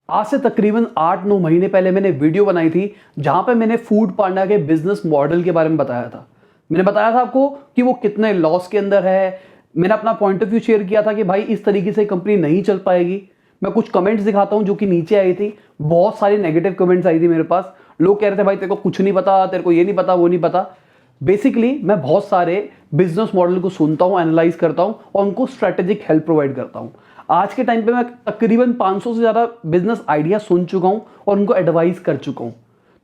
आज से तकरीबन 8-9 महीने पहले मैंने वीडियो बनाई थी जहां पे मैंने फूड पांडा के बिजनेस मॉडल के बारे में बताया था। मैंने बताया था आपको कि वो कितने लॉस के अंदर है। मैंने अपना पॉइंट ऑफ व्यू शेयर किया था कि भाई इस तरीके से कंपनी नहीं चल पाएगी। मैं कुछ कमेंट्स दिखाता हूं जो कि नीचे आई थी। बहुत सारी नेगेटिव कमेंट्स आई थी मेरे पास। लोग कह रहे थे भाई तेरे को कुछ नहीं पता, तेरे को ये नहीं पता, वो नहीं पता। बेसिकली मैं बहुत सारे बिजनेस मॉडल को सुनता हूं, एनालाइज करता हूं और उनको स्ट्रेटेजिक हेल्प प्रोवाइड करता हूं। आज के टाइम पे मैं तकरीबन 500 से ज़्यादा बिजनेस आइडिया सुन चुका हूं और उनको एडवाइस कर चुका हूं।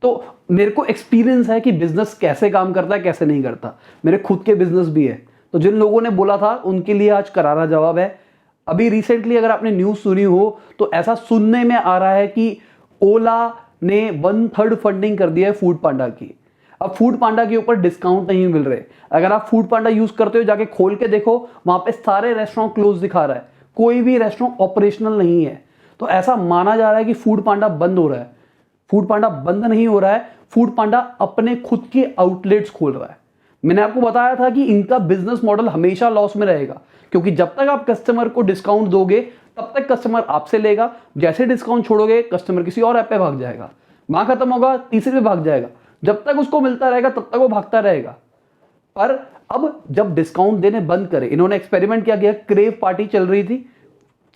तो मेरे को एक्सपीरियंस है कि बिजनेस कैसे काम करता है, कैसे नहीं करता। मेरे खुद के बिजनेस भी है। तो जिन लोगों ने बोला था उनके लिए आज करारा जवाब है। अभी रिसेंटली अगर आपने न्यूज़ सुनी हो तो ऐसा सुनने में आ रहा है कि ओला ने 1/3 फंडिंग कर दिया है फूड पांडा की। अब फूड पांडा के ऊपर डिस्काउंट नहीं मिल रहे। अगर आप फूड पांडा यूज करते हो जाके खोल के देखो, वहां पे सारे रेस्टोरेंट क्लोज दिखा रहा है, कोई भी रेस्टोरेंट ऑपरेशनल नहीं है। तो ऐसा माना जा रहा है कि फूड पांडा बंद हो रहा है। फूड पांडा बंद नहीं हो रहा है, फूड पांडा अपने खुद के आउटलेट्स खोल रहा है। मैंने आपको बताया था कि इनका बिजनेस मॉडल हमेशा लॉस में रहेगा, क्योंकि जब तक आप कस्टमर को डिस्काउंट दोगे तब तक कस्टमर आपसे लेगा। जैसे डिस्काउंट छोड़ोगे कस्टमर किसी और ऐप पे भाग जाएगा, वहां खत्म होगा तीसरे पे भाग जाएगा। जब तक उसको मिलता रहेगा तब तक वो भागता रहेगा। पर अब जब डिस्काउंट देने बंद करे, इन्होंने एक्सपेरिमेंट क्या किया, क्रेव पार्टी चल रही थी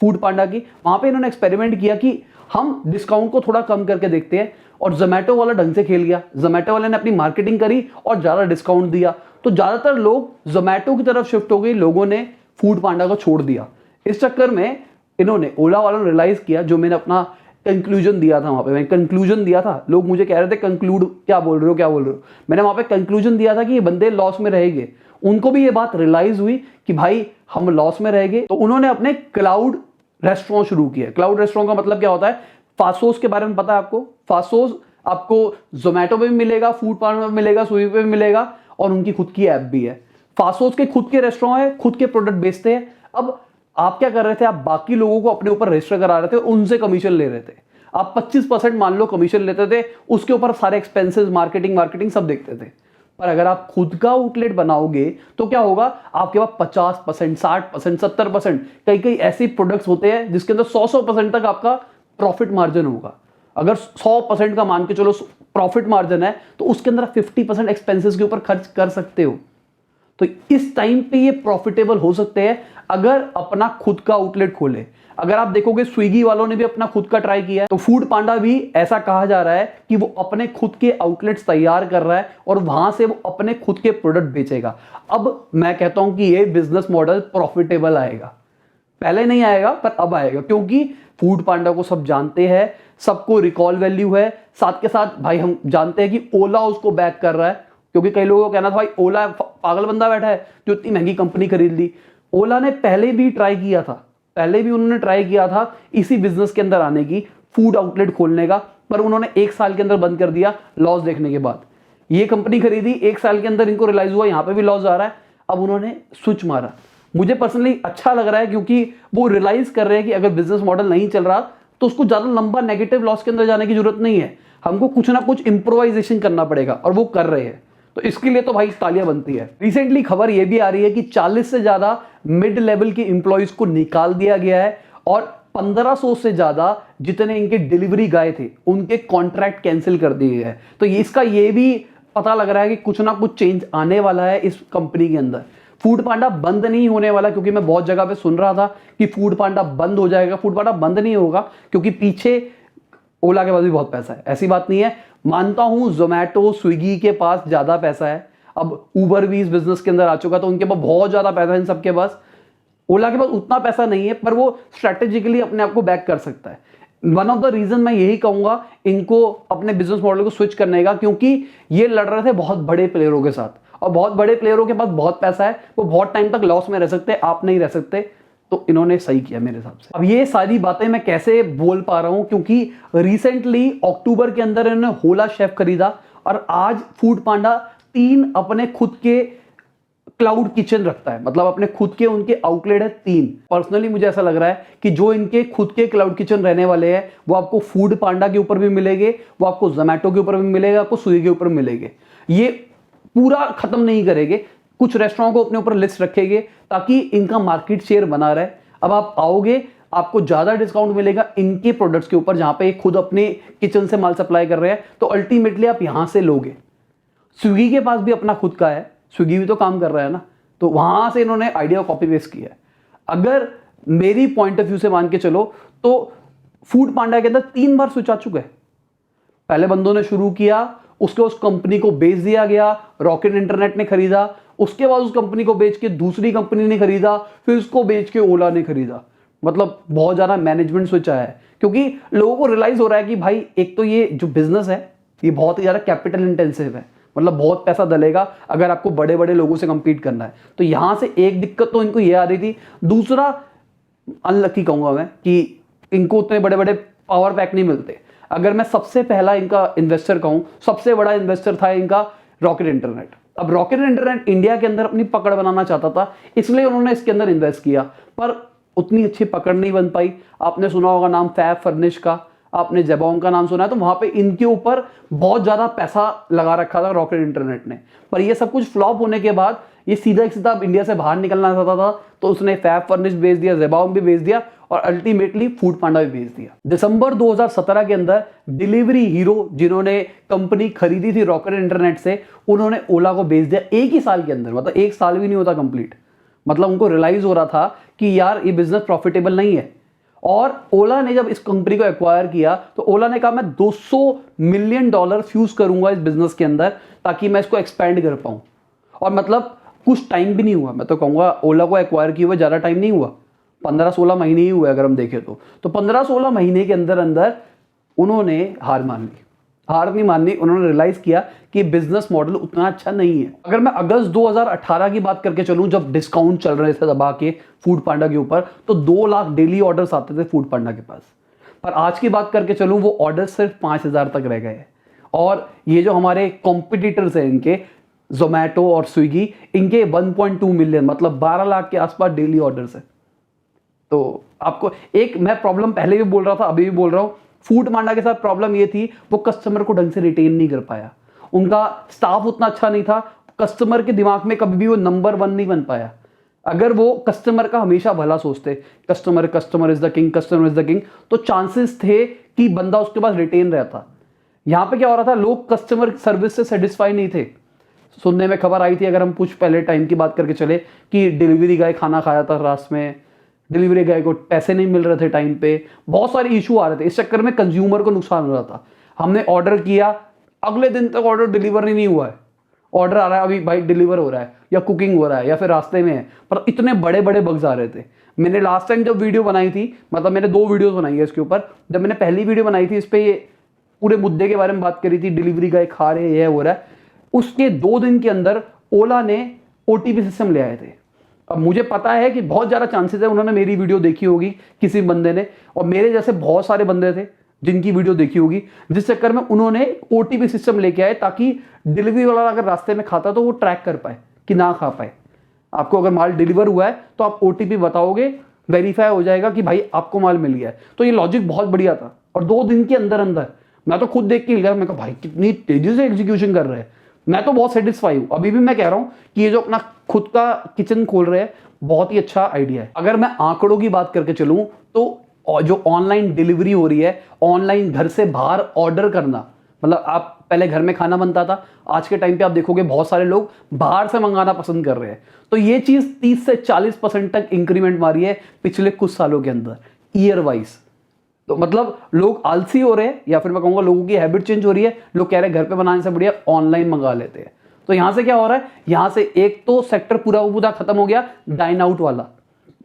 फूड पांडा की, वहां पे इन्होंने एक्सपेरिमेंट किया कि हम डिस्काउंट को थोड़ा कम करके देखते हैं। और जोमैटो वाला ढंग से खेल गया। जोमैटो वाले ने अपनी मार्केटिंग करी और ज्यादा डिस्काउंट दिया, तो ज्यादातर लोग जोमैटो की तरफ शिफ्ट हो गए, लोगों ने फूड पांडा को छोड़ दिया। इस चक्कर में इन्होंने ओला वालों ने रियलाइज किया, जो मैंने अपना कंक्लूजन दिया था, वहां पे मैंने कंक्लूजन दिया था। लोग मुझे कह रहे थे कंक्लूड क्या बोल रहे हो, क्या बोल रहे हो। मैंने वहां पे कंक्लूजन दिया था कि ये बंदे लॉस में रहेंगे। उनको भी ये बात रियलाइज हुई कि भाई हम लॉस में रहेंगे, तो उन्होंने अपने क्लाउड रेस्टोरेंट शुरू किया। क्लाउड रेस्टोरेंट का मतलब क्या होता है, फासोस के बारे में पता है आपको। फासोस आपको जोमैटो पे भी मिलेगा, फूड पांडा पे मिलेगा, स्विगी पे भी मिलेगा, और उनकी खुद की ऐप भी है। फासोस के खुद के रेस्टोरेंट है, खुद के प्रोडक्ट बेचते हैं। अब आप क्या कर रहे थे, आप बाकी लोगों को अपने ऊपर रजिस्टर करा रहे थे, उनसे कमीशन ले रहे थे। आप 25% मान लो कमीशन लेते थे, उसके ऊपर सारे एक्सपेंसेस, मार्केटिंग सब देखते थे। पर अगर आप खुद का आउटलेट बनाओगे तो क्या होगा, आपके पास 50%, 60%, 70%, कई कई ऐसे प्रोडक्ट्स होते हैं जिसके अंदर 100% तक आपका प्रॉफिट मार्जिन होगा। अगर 100% का मान के चलो प्रॉफिट मार्जिन है, तो उसके अंदर 50% एक्सपेंसेस के ऊपर खर्च कर सकते हो। तो इस टाइम पे ये प्रॉफिटेबल हो सकते हैं अगर अपना खुद का आउटलेट खोले। अगर आप देखोगे स्विगी वालों ने भी अपना खुद का ट्राई किया है, तो फूड पांडा भी ऐसा कहा जा रहा है कि वो अपने खुद के आउटलेट्स तैयार कर रहा है और वहां से वो अपने खुद के प्रोडक्ट बेचेगा। अब मैं कहता हूं कि ये बिजनेस मॉडल प्रॉफिटेबल आएगा। पहले नहीं आएगा पर अब आएगा, क्योंकि फूड पांडा को सब जानते हैं, सबको रिकॉल वैल्यू है। साथ के साथ भाई हम जानते हैं कि ओला उसको बैक कर रहा है, क्योंकि कई लोगों को कहना था भाई ओला पागल बंदा बैठा है जो इतनी महंगी कंपनी खरीद ली। ओला ने पहले भी ट्राई किया था, पहले भी उन्होंने ट्राई किया था इसी बिजनेस के अंदर आने की, फूड आउटलेट खोलने का, पर उन्होंने 1 साल के अंदर बंद कर दिया लॉस देखने के बाद। ये कंपनी खरीदी, 1 साल के अंदर इनको रियलाइज हुआ यहां पे भी लॉस आ रहा है, अब उन्होंने स्विच मारा। मुझे पर्सनली अच्छा लग रहा है, क्योंकि वो रियलाइज कर रहे हैं कि अगर बिजनेस मॉडल नहीं चल रहा तो उसको ज्यादा लंबा नेगेटिव लॉस के अंदर जाने की जरूरत नहीं है। हमको कुछ ना कुछ इंप्रोवाइजेशन करना पड़ेगा, और वो कर रहे हैं। तो इसके लिए तो भाई तालियां बनती है। रिसेंटली खबर यह भी आ रही है कि 40 से ज्यादा मिड लेवल के एम्प्लॉइज को निकाल दिया गया है, और 1500 से ज्यादा जितने इनके डिलीवरी गाय थे उनके कॉन्ट्रैक्ट कैंसिल कर दिए गए। तो इसका ये भी पता लग रहा है कि कुछ ना कुछ चेंज आने वाला है इस कंपनी के अंदर। फूड पांडा बंद नहीं होने वाला, क्योंकि मैं बहुत जगह पे सुन रहा था कि फूड पांडा बंद हो जाएगा। फूड पांडा बंद नहीं होगा, क्योंकि पीछे ओला के पास भी बहुत पैसा है, ऐसी बात नहीं है। मानता हूं जोमैटो, स्विगी के पास ज्यादा पैसा है। अब उबर भी इस बिजनेस के अंदर आ चुका, तो उनके पास बहुत ज्यादा पैसा है इन सबके पास। ओला के पास उतना पैसा नहीं है, पर वो स्ट्रेटेजिकली अपने आप को बैक कर सकता है। वन ऑफ द रीजन मैं यही कहूंगा इनको अपने बिजनेस मॉडल को स्विच करने का, क्योंकि ये लड़ रहे थे बहुत बड़े प्लेयरों के साथ, और बहुत बड़े प्लेयरों के पास बहुत पैसा है, वो बहुत टाइम तक लॉस में रह सकते हैं, आप नहीं रह सकते। तो इन्होंने सही किया मेरे हिसाब से। अब ये सारी बातें मैं कैसे बोल पा रहा हूं, क्योंकि रिसेंटली अक्टूबर के अंदर इन्होंने होला शेफ खरीदा, और आज फूड पांडा 3 अपने खुद के क्लाउड किचन रखता है। मतलब अपने खुद के उनके आउटलेट है 3। पर्सनली मुझे ऐसा लग रहा है कि जो इनके खुद के क्लाउड किचन रहने वाले हैं वो आपको फूड पांडा के ऊपर भी मिलेंगे, वो आपको जोमैटो के ऊपर भी मिलेगा, आपको स्विगी के ऊपर मिलेंगे। ये पूरा खत्म नहीं करेंगे, कुछ रेस्टोरेंट को अपने ऊपर लिस्ट रखेंगे ताकि इनका मार्केट शेयर बना रहे। अब आप आओगे, आपको ज़्यादा डिस्काउंट मिलेगा इनके प्रोडक्ट्स के ऊपर, जहाँ पे ये खुद अपने किचन से माल सप्लाई कर रहे हैं, तो अल्टीमेटली आप यहाँ से लोगे। स्विगी के पास भी अपना खुद का है, स्विगी भी तो काम कर रहा है ना, तो वहाँ से इन्होंने आइडिया कॉपी पेस्ट किया है। अगर मेरी पॉइंट ऑफ व्यू से मान के चलो तो फूड पांडा के अंदर 3 बार स्विच आ चुका है। पहले बंदों ने शुरू किया, उसके उस कंपनी को बेच दिया गया, रॉकेट इंटरनेट ने खरीदा, उसके बाद उस कंपनी को बेच के दूसरी कंपनी ने खरीदा, फिर उसको बेच के ओला ने खरीदा। मतलब बहुत ज़्यादा मैनेजमेंट स्विच आया है, क्योंकि लोगों को रियलाइज हो रहा है कि भाई एक तो ये जो बिजनेस है ये बहुत ही ज़्यादा कैपिटल इंटेंसिव है, मतलब बहुत पैसा डलेगा अगर आपको बड़े बड़े लोगों से कंपीट करना है। तो यहां से एक दिक्कत तो इनको ये आ रही थी। दूसरा अनलकी कहूंगा मैं कि इनको उतने बड़े बड़े पावर पैक नहीं मिलते। अगर मैं सबसे पहला इनका इन्वेस्टर कहूं, सबसे बड़ा इन्वेस्टर था इनका रॉकेट इंटरनेट। अब रॉकेट इंटरनेट इंडिया के अंदर अपनी पकड़ बनाना चाहता था, इसलिए उन्होंने इसके अंदर इन्वेस्ट किया, पर उतनी अच्छी पकड़ नहीं बन पाई। आपने सुना होगा नाम फैब फर्निश का, आपने जेबोंग का नाम सुना है, तो वहां पे इनके ऊपर बहुत ज्यादा पैसा लगा रखा था रॉकेट इंटरनेट ने। पर ये सब कुछ फ्लॉप होने के बाद ये सीधा सीधा इंडिया से बाहर निकलना चाहता था, तो उसने फैब फर्निश बेच दिया, जेबोंग भी बेच दिया और अल्टीमेटली फूड पांडा भी बेच दिया। दिसंबर 2017 के अंदर डिलीवरी हीरो, जिन्होंने कंपनी खरीदी थी रॉकेट इंटरनेट से, उन्होंने ओला को बेच दिया एक ही साल के अंदर। मतलब 1 साल भी नहीं होता कंप्लीट। मतलब उनको रियलाइज हो रहा था कि यार ये बिजनेस प्रॉफिटेबल नहीं है। और ओला ने जब इस कंपनी को एक्वायर किया तो ओला ने कहा मैं $200 मिलियन फ्यूज करूंगा इस बिजनेस के अंदर, ताकि मैं इसको एक्सपेंड कर पाऊं। और मतलब कुछ टाइम भी नहीं हुआ, मैं तो कहूंगा ओला को एक्वायर किए हुए ज्यादा टाइम नहीं हुआ, 15-16 महीने ही हुए अगर हम देखें तो 15-16 महीने के अंदर अंदर उन्होंने हार मान ली। हार नहीं माननी, उन्होंने रियलाइज किया कि बिजनेस मॉडल उतना अच्छा नहीं है। अगर मैं अगस्त 2018 की बात करके चलूं, जब डिस्काउंट चल रहे थे दबा के फूड पांडा के ऊपर, तो 2 लाख डेली ऑर्डर्स आते थे फूड पांडा के पास। पर आज की बात करके चलूं, वो ऑर्डर सिर्फ 5000 तक रह गए। और ये जो हमारे कॉम्पिटिटर्स हैं इनके, जोमैटो और स्विगी, इनके 1.2 मिलियन, मतलब 12 लाख के आसपास डेली ऑर्डर्स है। तो आपको एक मैं प्रॉब्लम पहले भी बोल रहा था, अभी भी बोल रहा हूं, फूड पांडा के साथ प्रॉब्लम ये थी, वो कस्टमर को ढंग से रिटेन नहीं कर पाया। उनका स्टाफ उतना अच्छा नहीं था, कस्टमर के दिमाग में कभी भी वो नंबर 1 नहीं बन पाया। अगर वो कस्टमर का हमेशा भला सोचते, customer is the king, customer is the king, तो चांसेस थे कि बंदा उसके पास रिटेन रहता। यहां पे क्या हो रहा था, लोग कस्टमर सर्विस से सेटिस्फाई नहीं थे। सुनने में खबर आई थी, अगर हम कुछ पहले टाइम की बात करके चले, कि डिलीवरी गाय खाना खाया था रास्ते में, डिलीवरी गाय को पैसे नहीं मिल रहे थे टाइम पे, बहुत सारे इशू आ रहे थे। इस चक्कर में कंज्यूमर को नुकसान हो रहा था। हमने ऑर्डर किया, अगले दिन तक ऑर्डर डिलीवर ही नहीं हुआ है, ऑर्डर आ रहा है अभी भाई डिलीवर हो रहा है, या कुकिंग हो रहा है, या फिर रास्ते में है, पर इतने बड़े बड़े बग्स आ रहे थे। मैंने लास्ट टाइम जब वीडियो बनाई थी, मतलब मैंने 2 वीडियोस बनाई है इसके ऊपर। जब मैंने पहली वीडियो बनाई थी, इस पे ये पूरे मुद्दे के बारे में बात करी थी, डिलीवरी गाय खा रहे, ये हो रहा है। उसके 2 दिन के अंदर ओला ने OTP सिस्टम ले आए थे। अब मुझे पता है कि बहुत ज़्यादा चांसेस है उन्होंने मेरी वीडियो देखी होगी किसी बंदे ने, और मेरे जैसे बहुत सारे बंदे थे जिनकी वीडियो देखी होगी, जिस चक्कर में उन्होंने OTP सिस्टम लेके आए, ताकि डिलीवरी वाला अगर रास्ते में खाता तो वो ट्रैक कर पाए कि ना खा पाए। आपको अगर माल डिलीवर हुआ है तो आप OTP बताओगे, वेरीफाई हो जाएगा कि भाई आपको माल मिल गया है। तो ये लॉजिक बहुत बढ़िया था, और 2 दिन के अंदर अंदर मैं तो खुद देख के गया, मैं कहा भाई कितनी तेजी से एग्जीक्यूशन कर रहे हैं। मैं तो बहुत सेटिस्फाई हूं। अभी भी मैं कह रहा हूं कि ये जो अपना खुद का किचन खोल रहे हैं, बहुत ही अच्छा आइडिया है। अगर मैं आंकड़ों की बात करके चलूं, तो जो ऑनलाइन डिलीवरी हो रही है, ऑनलाइन घर से बाहर ऑर्डर करना, मतलब आप पहले घर में खाना बनता था, आज के टाइम पे आप देखोगे बहुत सारे लोग बाहर से मंगाना पसंद कर रहे हैं। तो ये चीज 30 से 40% तक इंक्रीमेंट मारी है पिछले कुछ सालों के अंदर, ईयर वाइज। तो मतलब लोग आलसी हो रहे हैं, या फिर मैं कहूंगा लोगों की हैबिट चेंज हो रही है। लोग कह रहे हैं घर पे बनाने से बढ़िया ऑनलाइन मंगा लेते हैं। तो यहां से क्या हो रहा है, यहां से एक तो सेक्टर पूरा खत्म हो गया, डाइन आउट वाला।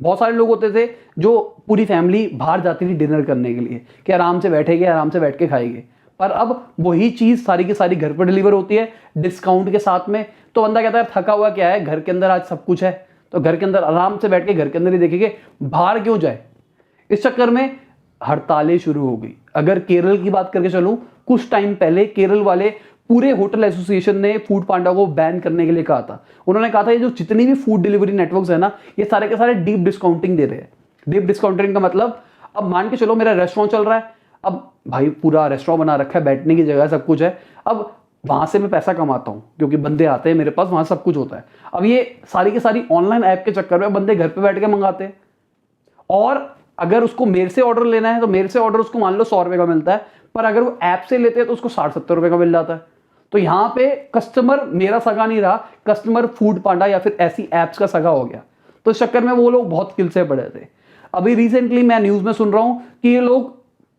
बहुत सारे लोग होते थे जो पूरी फैमिली बाहर जाती थी डिनर करने के लिए, कि आराम से बैठेंगे, आराम से बैठ के खाएंगे। पर अब वही चीज सारी की सारी घर पर डिलीवर होती है डिस्काउंट के साथ में। तो बंदा कहता है थका हुआ क्या है, घर के अंदर आज सब कुछ है, तो घर के अंदर आराम से बैठ के घर के अंदर ही देखेंगे, बाहर क्यों जाए। इस चक्कर में हड़तालें शुरू हो गई। अगर केरल की बात करके चलूं, कुछ टाइम पहले केरल वाले पूरे होटल एसोसिएशन ने फूड पांडा को बैन करने के लिए कहा था। उन्होंने कहा था ये जो जितनी भी फूड डिलीवरी नेटवर्क्स है ना, ये सारे के सारे डीप डिस्काउंटिंग दे रहे हैं। डीप डिस्काउंटिंग का मतलब, अब मान के चलो मेरा रेस्टोरेंट चल रहा है, अब भाई पूरा रेस्टोरेंट बना रखा है, बैठने की जगह सब कुछ है, अब वहां से मैं पैसा कमाता हूं क्योंकि बंदे आते हैं मेरे पास, वहां सब कुछ होता है। अब ये सारी की सारी ऑनलाइन ऐप के चक्कर में बंदे घर पे बैठ के मंगाते हैं, और अगर उसको मेरे से ऑर्डर लेना है तो मेरे से ऑर्डर उसको मान लो 100 रुपए का मिलता है, पर अगर वो ऐप से लेते हैं तो उसको 60-70 रुपए का मिल जाता है। तो यहां पे कस्टमर मेरा सगा नहीं रहा, कस्टमर फूड पांडा या फिर ऐसी एप्स का सगा हो गया। तो इस चक्कर में वो लोग बहुत किल से पड़े थे। अभी रिसेंटली मैं न्यूज में सुन रहा हूं कि ये लोग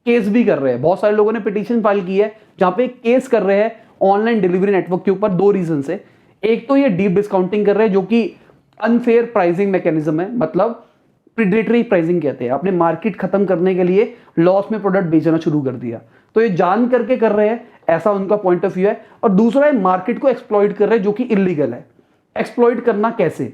केस भी कर रहे हैं, बहुत सारे लोगों ने पिटीशन फाइल की है जहां पे केस कर रहे हैं ऑनलाइन डिलीवरी नेटवर्क के ऊपर 2 रीजन से। एक तो ये डीप डिस्काउंटिंग कर रहे हैं जो कि अनफेयर प्राइसिंग मैकेनिज्म है, मतलब प्रीडेटरी प्राइसिंग कहते हैं, अपने मार्केट खत्म करने के लिए लॉस में प्रोडक्ट बेचना शुरू कर दिया। तो ये जान करके कर रहे हैं, ऐसा उनका पॉइंट ऑफ व्यू है। और दूसरा है मार्केट को एक्सप्लॉइट कर रहे हैं जो कि इलीगल है। एक्सप्लॉइट करना कैसे?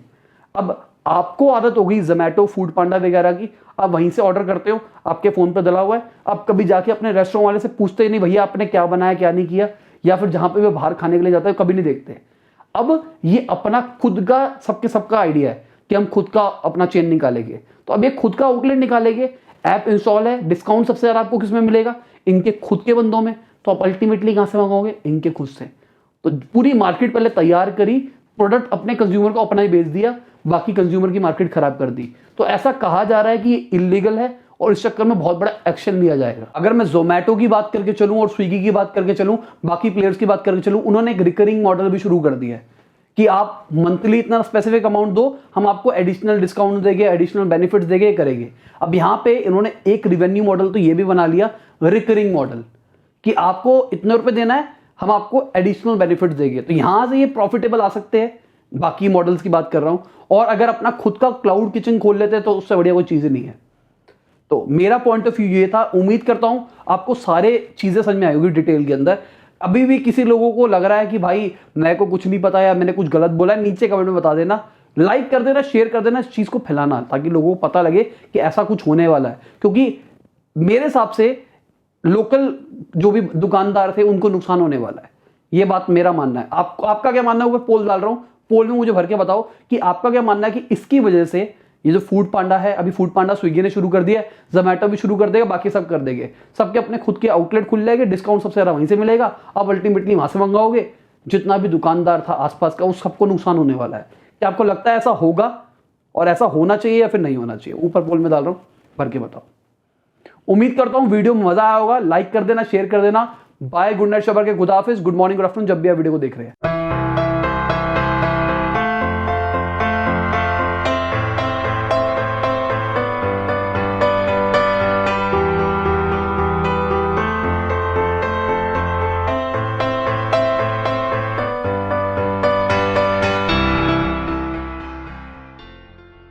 अब आपको आदत होगी जोमैटो फूड पांडा वगैरह की, आप वहीं से ऑर्डर करते हो, आपके फोन पे डला हुआ है, आप कभी जाके अपने रेस्टोरेंट वाले से पूछते ही नहीं भैया आपने क्या बनाया क्या नहीं किया, या फिर जहां पे वे बाहर खाने के लिए जाते हैं कभी नहीं देखते। अब ये अपना खुद का सबका आइडिया है कि हम खुद का अपना चेन निकालेंगे। तो अब ये खुद का आउटलेट निकालेंगे, ऐप इंस्टॉल है, डिस्काउंट सबसे ज्यादा आपको किसमें मिलेगा? इनके खुद के बंदों में। तो आप अल्टीमेटली कहां से मंगाओगे? इनके खुद से। तो पूरी मार्केट पहले तैयार करी, प्रोडक्ट अपने कंज्यूमर को अपना ही बेच दिया, बाकी कंज्यूमर की मार्केट खराब कर दी। तो ऐसा कहा जा रहा है कि ये इलीगल है और इस चक्कर में बहुत बड़ा एक्शन लिया जाएगा। अगर मैं जोमैटो की बात करके चलूं और स्विगी की बात करके चलूं, बाकी प्लेयर्स की बात करके चलूं, उन्होंने एक रिकरिंग मॉडल भी शुरू कर दिया है कि आप मंथली इतना स्पेसिफिक अमाउंट दो, हम आपको एडिशनल डिस्काउंट देंगे, एडिशनल बेनिफिट्स देंगे, करेंगे। अब यहां पे इन्होंने एक रिवेन्यू मॉडल तो ये भी बना लिया, रिकरिंग मॉडल, कि आपको इतने रुपए देना है, हम आपको एडिशनल बेनिफिट्स देंगे। तो यहां से ये प्रॉफिटेबल आ सकते हैं, बाकी मॉडल्स की बात कर रहा हूं। और अगर अपना खुद का क्लाउड किचन खोल लेते हैं तो उससे बढ़िया कोई चीज नहीं है। तो मेरा पॉइंट ऑफ व्यू ये था, उम्मीद करता हूं आपको सारे चीजें समझ में आई होगी डिटेल के अंदर। अभी भी किसी लोगों को लग रहा है कि भाई मेरे को कुछ नहीं पता या मैंने कुछ गलत बोला है, नीचे कमेंट में बता देना, लाइक कर देना, शेयर कर देना, इस चीज को फैलाना, ताकि लोगों को पता लगे कि ऐसा कुछ होने वाला है। क्योंकि मेरे हिसाब से लोकल जो भी दुकानदार थे उनको नुकसान होने वाला है, ये बात मेरा मानना है। आपका क्या मानना है? ऊपर पोल डाल रहा हूं, पोल में मुझे भर के बताओ कि आपका क्या मानना है कि इसकी वजह से ये जो फूड पांडा है, अभी फूड पांडा स्विगी ने शुरू कर दिया है, जोमैटो भी शुरू कर देगा, बाकी सब कर देंगे, सबके अपने खुद के आउटलेट खुल जाएंगे, डिस्काउंट सबसे ज्यादा वहीं से मिलेगा, आप अल्टीमेटली वहां से मंगाओगे, जितना भी दुकानदार था आसपास का उस सबको नुकसान होने वाला है। क्या आपको लगता है ऐसा होगा और ऐसा होना चाहिए या फिर नहीं होना चाहिए? ऊपर पोल में डाल रहा हूं, भर के बताओ। उम्मीद करता हूं वीडियो में मजा आया होगा, लाइक कर देना, शेयर कर देना। बाय, गुड नाइट, शबर के, खुदा हाफिज, गुड मॉर्निंग, गुड आफ्टरनून, जब भी आप वीडियो को देख रहे हैं।